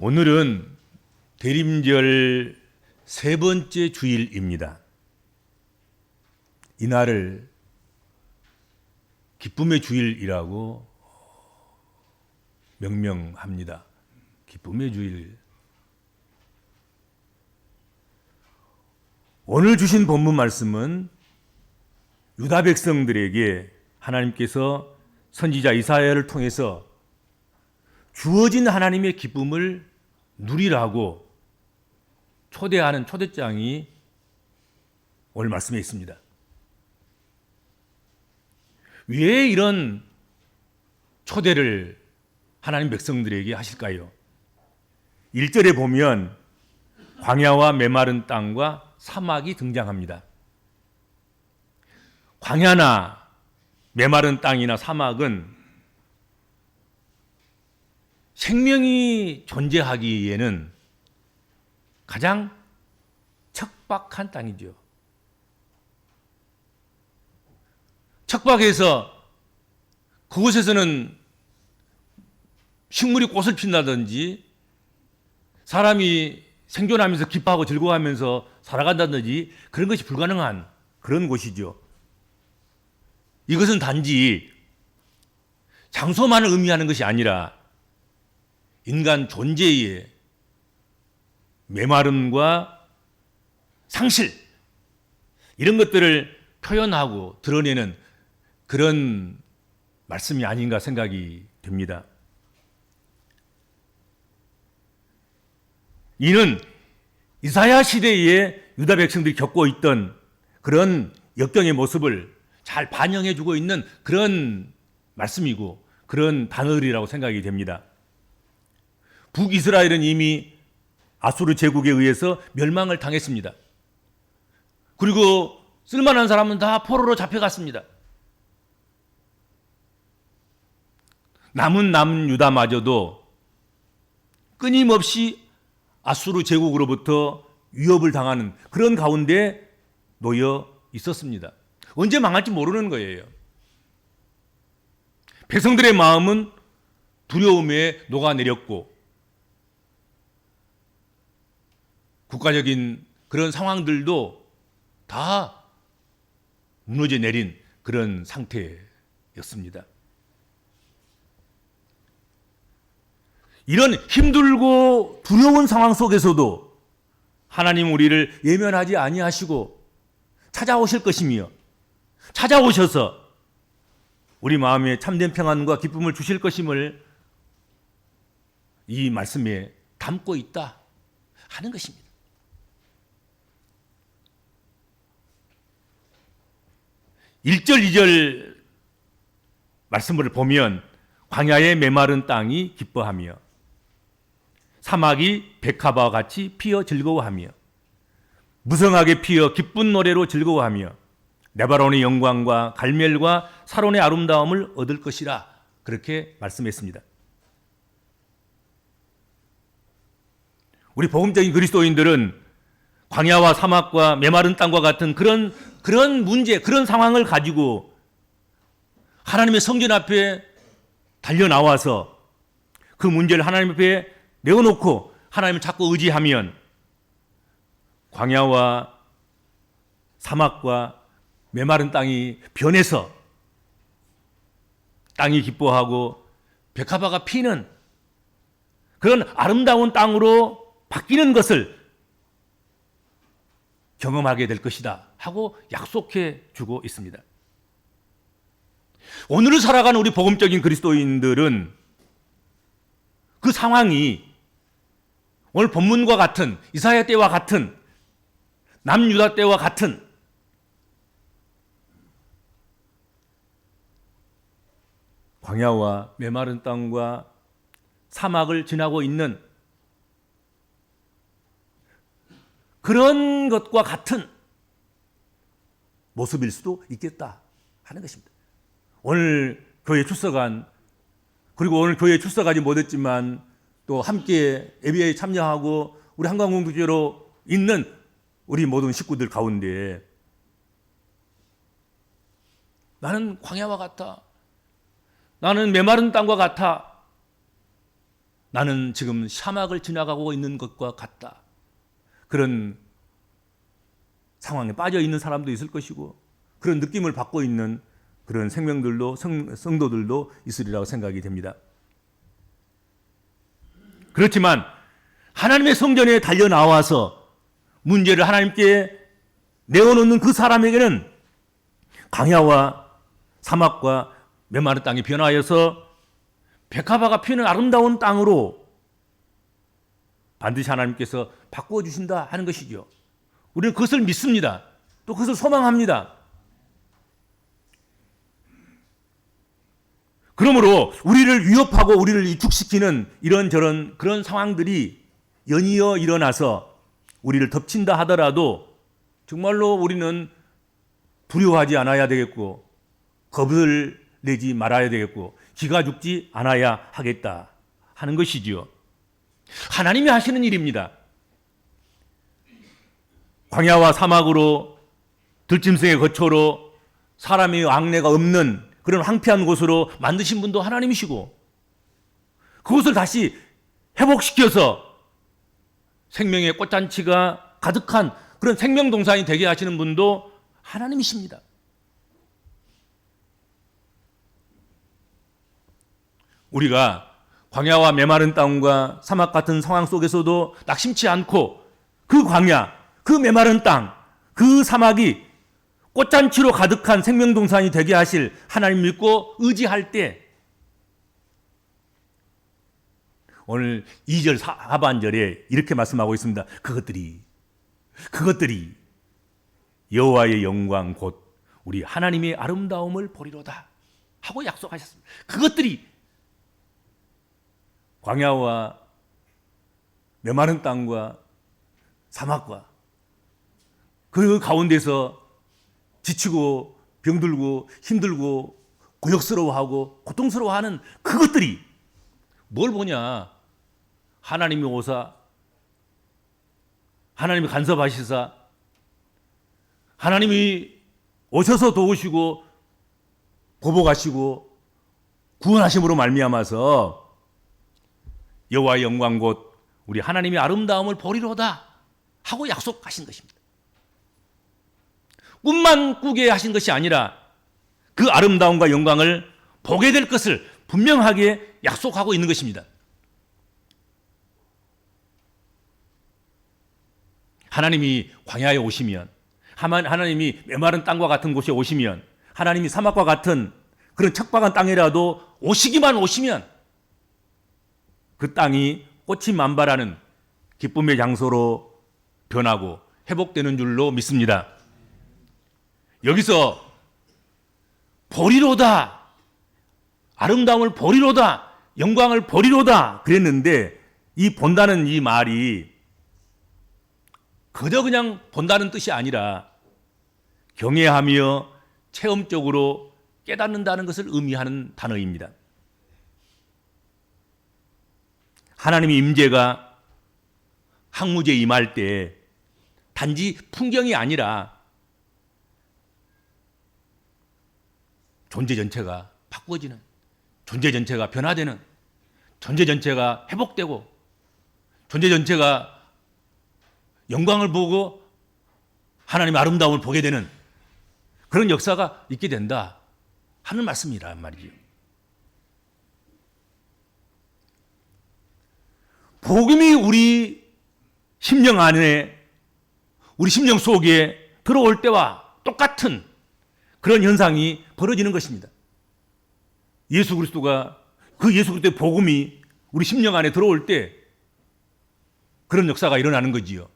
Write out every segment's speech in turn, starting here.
오늘은 대림절 세 번째 주일입니다. 이날을 기쁨의 주일이라고 명명합니다. 기쁨의 주일. 오늘 주신 본문 말씀은 유다 백성들에게 하나님께서 선지자 이사야를 통해서 주어진 하나님의 기쁨을 누리라고 초대하는 초대장이 오늘 말씀에 있습니다. 왜 이런 초대를 하나님 백성들에게 하실까요? 1절에 보면 광야와 메마른 땅과 사막이 등장합니다. 광야나 메마른 땅이나 사막은 생명이 존재하기에는 가장 척박한 땅이죠. 척박해서 그곳에서는 식물이 꽃을 핀다든지 사람이 생존하면서 기뻐하고 즐거워하면서 살아간다든지 그런 것이 불가능한 그런 곳이죠. 이것은 단지 장소만을 의미하는 것이 아니라 인간 존재의 메마름과 상실 이런 것들을 표현하고 드러내는 그런 말씀이 아닌가 생각이 됩니다. 이는 이사야 시대에 유다 백성들이 겪고 있던 그런 역경의 모습을 잘 반영해 주고 있는 그런 말씀이고 그런 단어들이라고 생각이 됩니다. 북이스라엘은 이미 아수르 제국에 의해서 멸망을 당했습니다. 그리고 쓸만한 사람은 다 포로로 잡혀갔습니다. 남은 남유다마저도 끊임없이 아수르 제국으로부터 위협을 당하는 그런 가운데 놓여 있었습니다. 언제 망할지 모르는 거예요. 백성들의 마음은 두려움에 녹아내렸고 국가적인 그런 상황들도 다 무너져 내린 그런 상태였습니다. 이런 힘들고 두려운 상황 속에서도 하나님 우리를 예면하지 아니하시고 찾아오실 것이며 찾아오셔서 우리 마음에 참된 평안과 기쁨을 주실 것임을 이 말씀에 담고 있다 하는 것입니다. 1절, 2절 말씀을 보면 광야의 메마른 땅이 기뻐하며 사막이 백합화와 같이 피어 즐거워하며 무성하게 피어 기쁜 노래로 즐거워하며 레바논의 영광과 갈멜과 사론의 아름다움을 얻을 것이라 그렇게 말씀했습니다. 우리 복음적인 그리스도인들은 광야와 사막과 메마른 땅과 같은 그런 문제, 그런 상황을 가지고 하나님의 성전 앞에 달려 나와서 그 문제를 하나님 앞에 내어놓고 하나님을 자꾸 의지하면 광야와 사막과 메마른 땅이 변해서 땅이 기뻐하고 백합화가 피는 그런 아름다운 땅으로 바뀌는 것을 경험하게 될 것이다 하고 약속해 주고 있습니다. 오늘을 살아가는 우리 복음적인 그리스도인들은 그 상황이 오늘 본문과 같은 이사야 때와 같은 남유다 때와 같은 광야와 메마른 땅과 사막을 지나고 있는 그런 것과 같은 모습일 수도 있겠다 하는 것입니다. 오늘 교회에 출석한 그리고 오늘 교회에 출석하지 못했지만 또 함께 예배에 참여하고 우리 한강공교제로 있는 우리 모든 식구들 가운데 나는 광야와 같아. 나는 메마른 땅과 같아. 나는 지금 사막을 지나가고 있는 것과 같다. 그런 상황에 빠져 있는 사람도 있을 것이고 그런 느낌을 받고 있는 그런 생명들도 성도들도 있으리라고 생각이 됩니다. 그렇지만 하나님의 성전에 달려 나와서 문제를 하나님께 내어놓는 그 사람에게는 광야와 사막과 메마른 땅이 변화하여서 백합화가 피는 아름다운 땅으로 반드시 하나님께서 바꾸어 주신다 하는 것이죠. 우리는 그것을 믿습니다. 또 그것을 소망합니다. 그러므로 우리를 위협하고 우리를 위축시키는 이런저런 그런 상황들이 연이어 일어나서 우리를 덮친다 하더라도 정말로 우리는 두려워하지 않아야 되겠고 겁을 내지 말아야 되겠고 기가 죽지 않아야 하겠다 하는 것이지요. 하나님이 하시는 일입니다. 광야와 사막으로 들짐승의 거처로 사람의 왕래가 없는 그런 황폐한 곳으로 만드신 분도 하나님이시고 그곳을 다시 회복시켜서 생명의 꽃잔치가 가득한 그런 생명동산이 되게 하시는 분도 하나님이십니다. 우리가 광야와 메마른 땅과 사막 같은 상황 속에서도 낙심치 않고 그 광야, 그 메마른 땅, 그 사막이 꽃잔치로 가득한 생명동산이 되게 하실 하나님 믿고 의지할 때 오늘 2절 하반절에 이렇게 말씀하고 있습니다. 그것들이 여호와의 영광 곧 우리 하나님의 아름다움을 보리로다 하고 약속하셨습니다. 그것들이 광야와 메마른 땅과 사막과 그 가운데서 지치고 병들고 힘들고 고역스러워하고 고통스러워하는 그것들이 뭘 보냐? 하나님이 오사, 하나님이 간섭하시사, 하나님이 오셔서 도우시고 보복하시고 구원하심으로 말미암아서 여호와의 영광 곧 우리 하나님의 아름다움을 보리로다 하고 약속하신 것입니다. 꿈만 꾸게 하신 것이 아니라 그 아름다움과 영광을 보게 될 것을 분명하게 약속하고 있는 것입니다. 하나님이 광야에 오시면, 하나님이 메마른 땅과 같은 곳에 오시면, 하나님이 사막과 같은 그런 척박한 땅이라도 오시면 그 땅이 꽃이 만발하는 기쁨의 장소로 변하고 회복되는 줄로 믿습니다. 여기서 보리로다, 아름다움을 보리로다, 영광을 보리로다 그랬는데 이 본다는 이 말이 그저 그냥 본다는 뜻이 아니라 경외하며 체험적으로 깨닫는다는 것을 의미하는 단어입니다. 하나님의 임재가 항무제에 임할 때 단지 풍경이 아니라 존재 전체가 바꾸어지는, 존재 전체가 변화되는, 존재 전체가 회복되고, 존재 전체가 영광을 보고 하나님의 아름다움을 보게 되는 그런 역사가 있게 된다 하는 말씀이란 말이죠. 복음이 우리 심령 안에, 우리 심령 속에 들어올 때와 똑같은 그런 현상이 벌어지는 것입니다. 예수 그리스도가, 그 예수 그리스도의 복음이 우리 심령 안에 들어올 때 그런 역사가 일어나는 거지요.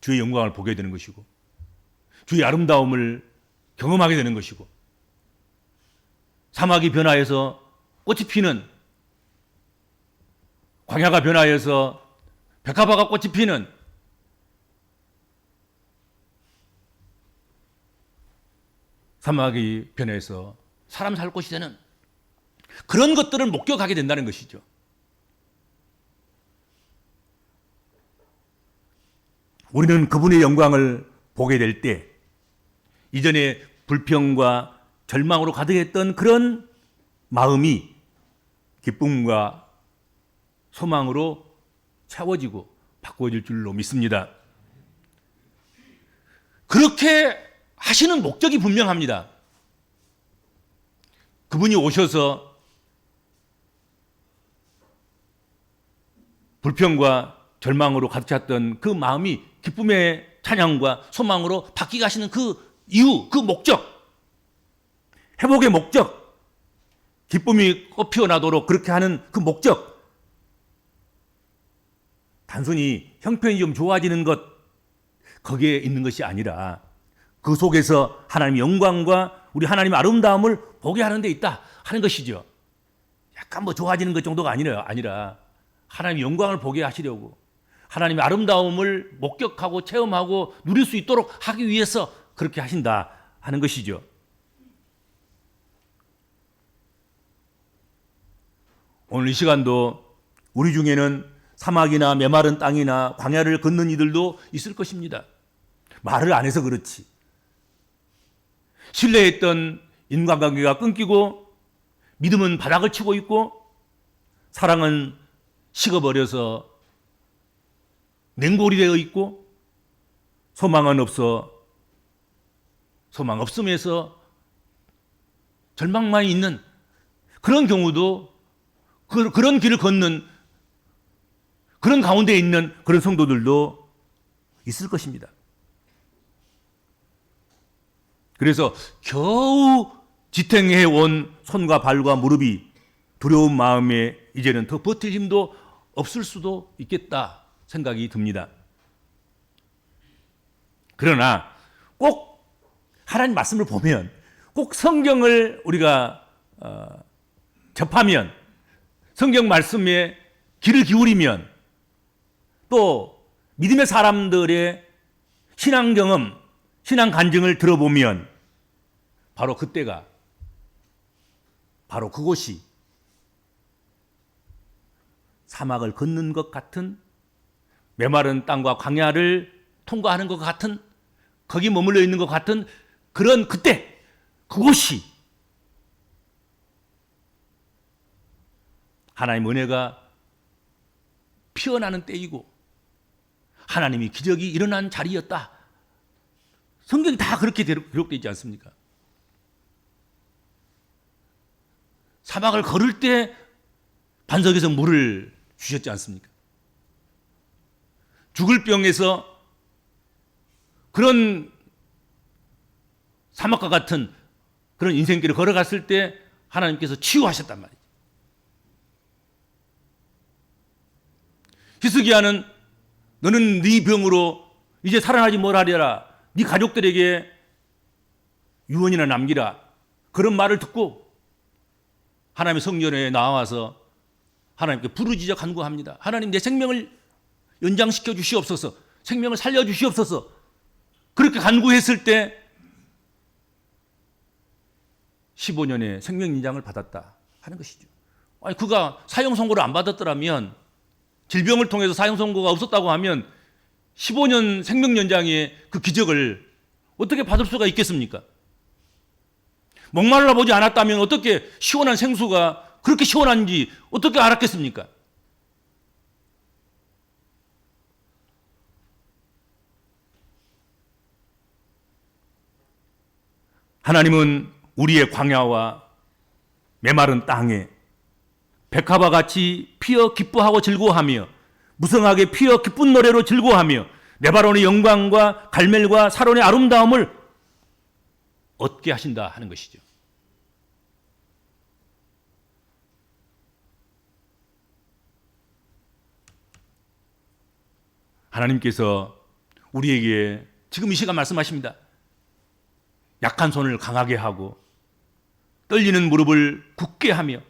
주의 영광을 보게 되는 것이고, 주의 아름다움을 경험하게 되는 것이고, 사막이 변화해서 꽃이 피는, 광야가 변화해서 백합화가 꽃이 피는, 사막이 변해서 사람 살 곳이 되는 그런 것들을 목격하게 된다는 것이죠. 우리는 그분의 영광을 보게 될 때 이전에 불평과 절망으로 가득했던 그런 마음이 기쁨과 소망으로 채워지고 바꿔질 줄로 믿습니다. 그렇게 하시는 목적이 분명합니다. 그분이 오셔서 불평과 절망으로 가득 찼던 그 마음이 기쁨의 찬양과 소망으로 바뀌게 하시는 그 이유, 그 목적, 회복의 목적, 기쁨이 꽃피어나도록 그렇게 하는 그 목적, 단순히 형편이 좀 좋아지는 것, 거기에 있는 것이 아니라 그 속에서 하나님의 영광과 우리 하나님의 아름다움을 보게 하는 데 있다 하는 것이죠. 약간 뭐 좋아지는 것 정도가 아니라 하나님의 영광을 보게 하시려고, 하나님의 아름다움을 목격하고 체험하고 누릴 수 있도록 하기 위해서 그렇게 하신다 하는 것이죠. 오늘 이 시간도 우리 중에는 사막이나 메마른 땅이나 광야를 걷는 이들도 있을 것입니다. 말을 안 해서 그렇지. 신뢰했던 인간관계가 끊기고 믿음은 바닥을 치고 있고 사랑은 식어버려서 냉골이 되어 있고 소망은 없어 소망 없음에서 절망만 있는 그런 경우도 그런 길을 걷는 그런 가운데 있는 그런 성도들도 있을 것입니다. 그래서 겨우 지탱해 온 손과 발과 무릎이 두려운 마음에 이제는 더 버틸 힘도 없을 수도 있겠다 생각이 듭니다. 그러나 꼭 하나님 말씀을 보면, 꼭 성경을 우리가 접하면, 성경 말씀에 귀를 기울이면, 또 믿음의 사람들의 신앙 경험, 신앙 간증을 들어보면 바로 그때가, 바로 그곳이 사막을 걷는 것 같은, 메마른 땅과 광야를 통과하는 것 같은, 거기 머물러 있는 것 같은 그런 그때, 그곳이 하나님의 은혜가 피어나는 때이고 하나님이 기적이 일어난 자리였다. 성경이 다 그렇게 기록되어 있지 않습니까? 사막을 걸을 때 반석에서 물을 주셨지 않습니까? 죽을 병에서 그런 사막과 같은 그런 인생길을 걸어갔을 때 하나님께서 치유하셨단 말이죠. 히스기야는 너는 네 병으로 이제 살아나지 못하리라, 네 가족들에게 유언이나 남기라, 그런 말을 듣고 하나님의 성전에 나와서 하나님께 부르짖어 간구합니다. 하나님, 내 생명을 연장시켜 주시옵소서, 생명을 살려 주시옵소서. 그렇게 간구했을 때 15년의 생명 인장을 받았다 하는 것이죠. 아니, 그가 사형 선고를 안 받았더라면, 질병을 통해서 사형 선고가 없었다고 하면 15년 생명 연장의 그 기적을 어떻게 받을 수가 있겠습니까? 목말라 보지 않았다면 어떻게 시원한 생수가 그렇게 시원한지 어떻게 알았겠습니까? 하나님은 우리의 광야와 메마른 땅에 백합과 같이 피어 기뻐하고 즐거워하며 무성하게 피어 기쁜 노래로 즐거워하며 레바논의 영광과 갈멜과 사론의 아름다움을 얻게 하신다 하는 것이죠. 하나님께서 우리에게 지금 이 시간 말씀하십니다. 약한 손을 강하게 하고 떨리는 무릎을 굳게 하며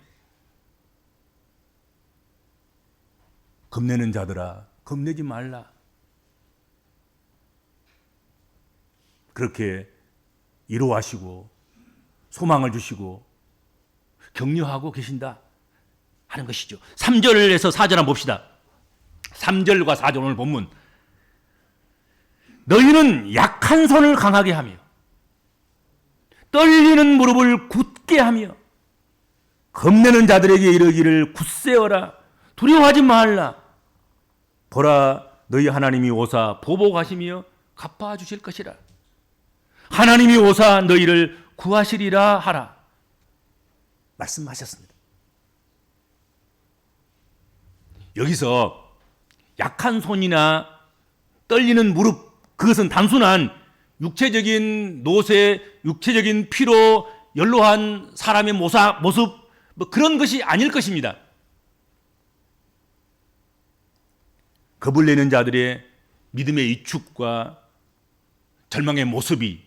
겁내는 자들아 겁내지 말라. 그렇게 위로하시고 소망을 주시고 격려하고 계신다 하는 것이죠. 3절에서 4절 한번 봅시다. 3절과 4절 오늘 본문. 너희는 약한 손을 강하게 하며 떨리는 무릎을 굳게 하며 겁내는 자들에게 이르기를 굳세어라. 두려워하지 말라. 보라, 너희 하나님이 오사 보복하시며 갚아주실 것이라. 하나님이 오사 너희를 구하시리라 하라 말씀하셨습니다. 여기서 약한 손이나 떨리는 무릎, 그것은 단순한 육체적인 노쇠, 육체적인 피로 연로한 사람의 모습, 그런 것이 아닐 것입니다. 겁을 내는 자들의 믿음의 위축과 절망의 모습이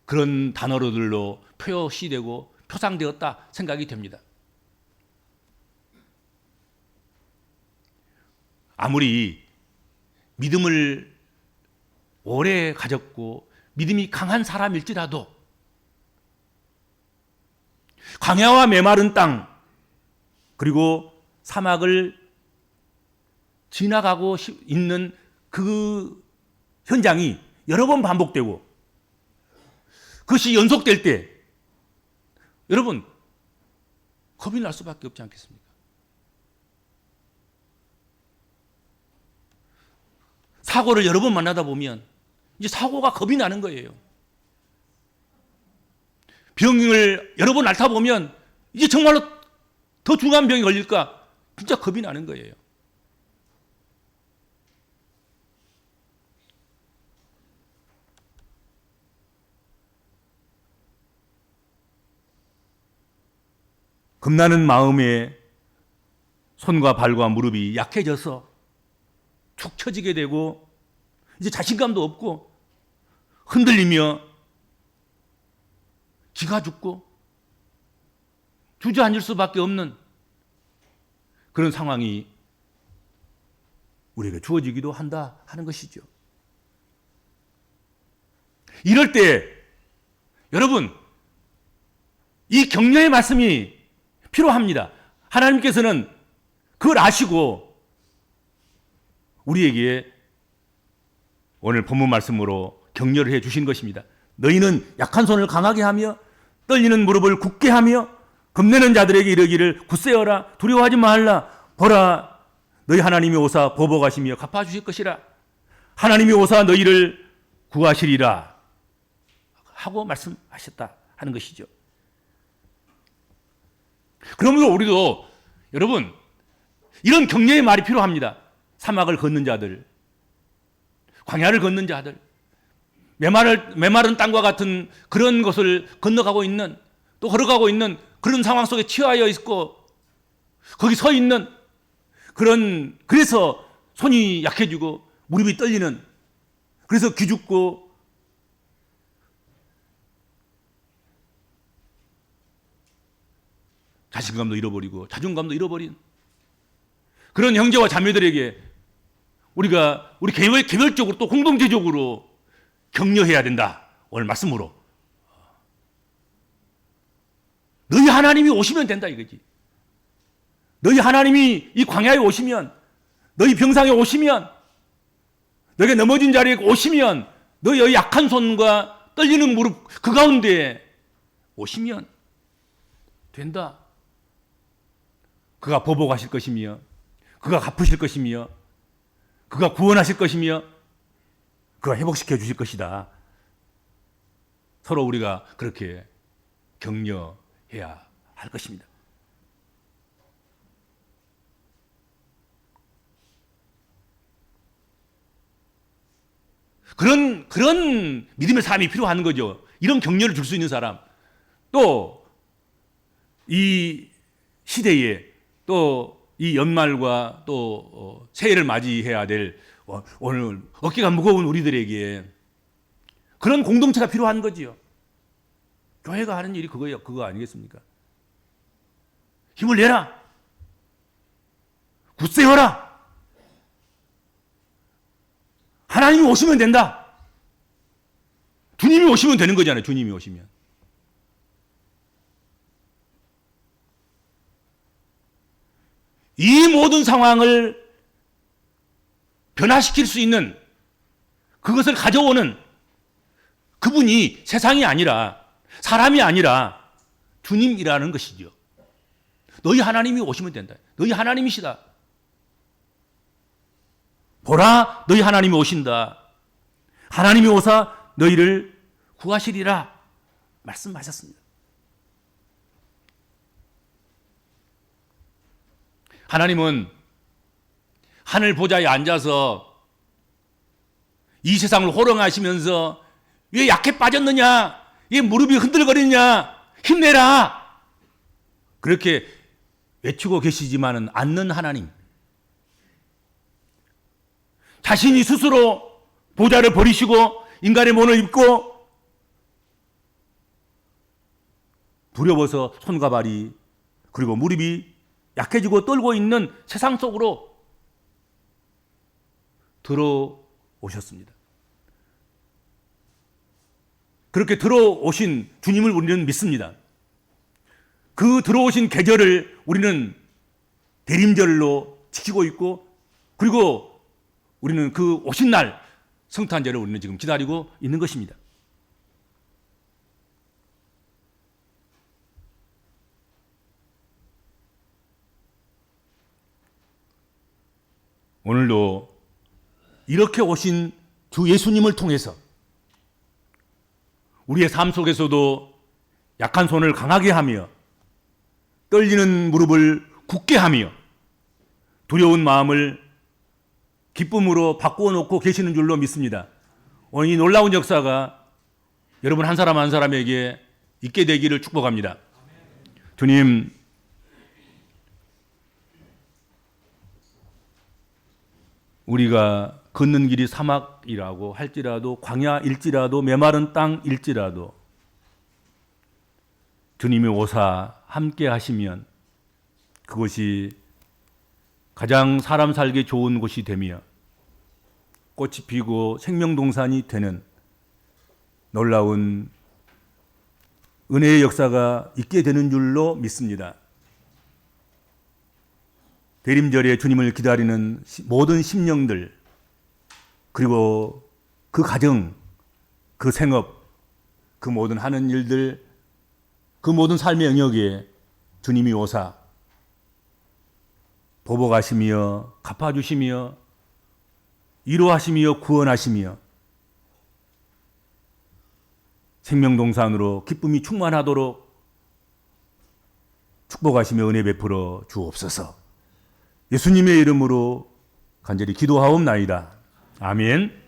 그런 단어들로 표시되고 표상되었다 생각이 됩니다. 아무리 믿음을 오래 가졌고 믿음이 강한 사람일지라도 광야와 메마른 땅 그리고 사막을 지나가고 있는 그 현장이 여러 번 반복되고 그것이 연속될 때 여러분 겁이 날 수밖에 없지 않겠습니까? 사고를 여러 번 만나다 보면 이제 사고가 겁이 나는 거예요. 병을 여러 번 앓다 보면 이제 정말로 더 중한 병이 걸릴까 진짜 겁이 나는 거예요. 겁나는 마음에 손과 발과 무릎이 약해져서 축 처지게 되고 이제 자신감도 없고 흔들리며 기가 죽고 주저앉을 수밖에 없는 그런 상황이 우리에게 주어지기도 한다 하는 것이죠. 이럴 때 여러분 이 격려의 말씀이 필요합니다. 하나님께서는 그걸 아시고 우리에게 오늘 본문 말씀으로 격려를 해 주신 것입니다. 너희는 약한 손을 강하게 하며 떨리는 무릎을 굳게 하며 겁내는 자들에게 이르기를 굳세어라 두려워하지 말라 보라 너희 하나님이 오사 보복하시며 갚아주실 것이라 하나님이 오사 너희를 구하시리라 하고 말씀하셨다 하는 것이죠. 그러므로 우리도 여러분 이런 격려의 말이 필요합니다. 사막을 걷는 자들, 광야를 걷는 자들, 메마른 땅과 같은 그런 것을 건너가고 있는 또 걸어가고 있는 그런 상황 속에 처하여 있고 거기 서 있는 그래서 손이 약해지고 무릎이 떨리는 그래서 기죽고 자신감도 잃어버리고 자존감도 잃어버린 그런 형제와 자매들에게 우리가 우리 개별적으로 또 공동체적으로 격려해야 된다. 오늘 말씀으로 너희 하나님이 오시면 된다 이거지. 너희 하나님이 이 광야에 오시면 너희 병상에 오시면 너에게 넘어진 자리에 오시면 너희 약한 손과 떨리는 무릎 그 가운데 오시면 된다. 그가 보복하실 것이며 그가 갚으실 것이며 그가 구원하실 것이며 그가 회복시켜 주실 것이다. 서로 우리가 그렇게 격려해야 할 것입니다. 그런 믿음의 사람이 필요한 거죠. 이런 격려를 줄 수 있는 사람. 또 이 시대에 또 이 연말과 또 새해를 맞이해야 될 오늘 어깨가 무거운 우리들에게 그런 공동체가 필요한 거지요. 교회가 하는 일이 그거 아니겠습니까? 힘을 내라. 굳세어라. 하나님이 오시면 된다. 주님이 오시면 되는 거잖아요. 주님이 오시면. 이 모든 상황을 변화시킬 수 있는 그것을 가져오는 그분이 세상이 아니라 사람이 아니라 주님이라는 것이죠. 너희 하나님이 오시면 된다. 너희 하나님이시다. 보라, 너희 하나님이 오신다. 하나님이 오사 너희를 구하시리라 말씀하셨습니다. 하나님은 하늘 보좌에 앉아서 이 세상을 호령하시면서 왜 약해 빠졌느냐? 왜 무릎이 흔들거리느냐? 힘내라! 그렇게 외치고 계시지만은 않는 하나님. 자신이 스스로 보좌를 버리시고 인간의 몸을 입고 두려워서 손과 발이 그리고 무릎이 약해지고 떨고 있는 세상 속으로 들어오셨습니다. 그렇게 들어오신 주님을 우리는 믿습니다. 그 들어오신 계절을 우리는 대림절로 지키고 있고, 그리고 우리는 그 오신 날 성탄절을 우리는 지금 기다리고 있는 것입니다. 오늘도 이렇게 오신 주 예수님을 통해서 우리의 삶 속에서도 약한 손을 강하게 하며 떨리는 무릎을 굳게 하며 두려운 마음을 기쁨으로 바꾸어 놓고 계시는 줄로 믿습니다. 오늘 이 놀라운 역사가 여러분 한 사람 한 사람에게 있게 되기를 축복합니다. 주님, 우리가 걷는 길이 사막이라고 할지라도 광야일지라도 메마른 땅일지라도 주님이 오사 함께 하시면 그것이 가장 사람 살기 좋은 곳이 되며 꽃이 피고 생명동산이 되는 놀라운 은혜의 역사가 있게 되는 줄로 믿습니다. 대림절에 주님을 기다리는 모든 심령들, 그리고 그 가정, 그 생업, 그 모든 하는 일들, 그 모든 삶의 영역에 주님이 오사 보복하시며 갚아주시며 위로하시며 구원하시며 생명동산으로 기쁨이 충만하도록 축복하시며 은혜 베풀어 주옵소서. 예수님의 이름으로 간절히 기도하옵나이다. 아멘.